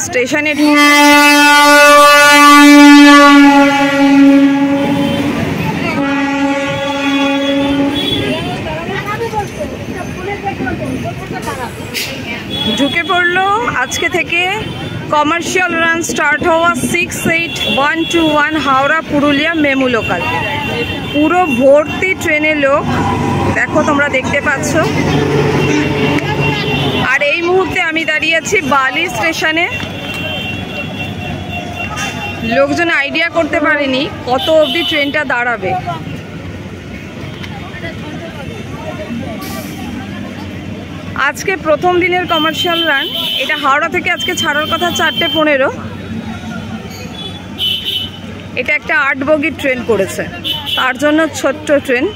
স্টেশনে ঢুকে পড়লো আজকে থেকে কমার্শিয়াল রান স্টার্ট হওয়া 68121 হাওড়া পুরুলিয়া মেমু লোকাল। পুরো ভর্তি ট্রেনে লোক, দেখো তোমরা দেখতে পাচ্ছ। আর এই মুহূর্তে আমি দাঁড়িয়ে আছি বালি স্টেশনে। লোকজন আইডিয়া করতে পারেনি কত অবধি ট্রেনটা দাঁড়াবে। আজকে প্রথম দিনের কমার্শিয়াল রান, এটা হাওড়া থেকে আজকে ছাড়ার কথা 4:15। এটা একটা 8 বগির ট্রেন করেছে, তার জন্য ছোট্ট ট্রেন।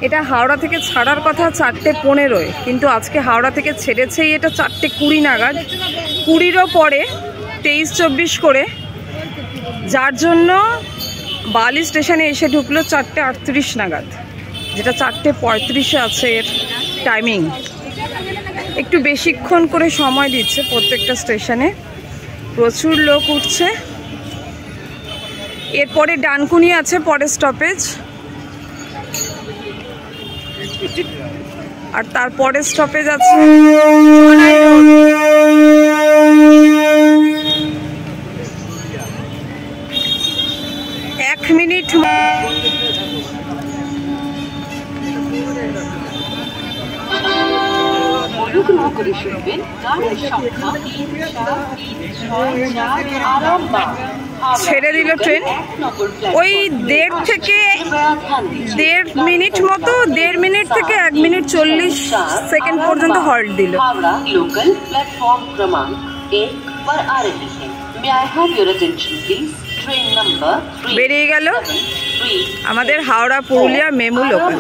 এটা হাওড়া থেকে ছাড়ার কথা 4:15, কিন্তু আজকে হাওড়া থেকে ছেড়েছেই এটা 4:20 নাগাদ। 20-ও পরে 23-24 করে, যার জন্য বালি স্টেশনে এসে ঢুকলো 4:38 নাগাদ, যেটা 4:35-এ আছে এর টাইমিং। একটু বেশিক্ষণ করে সময় দিচ্ছে প্রত্যেকটা স্টেশনে। প্রচুর লোক উঠছে। এরপরে ডানকুনি আছে পরের স্টপেজ, আর তারপরের স্টপেজ আছে 1 মিনিট। ছেড়ে দিল ট্রেন। ওই 1.5 মিনিট মতো, 1.5 মিনিট থেকে 1 মিনিট 40 সেকেন্ড পর্যন্ত হল্ট দিল। বেরিয়ে গেল আমাদের হাওড়া পুরুলিয়া মেমু লোকাল।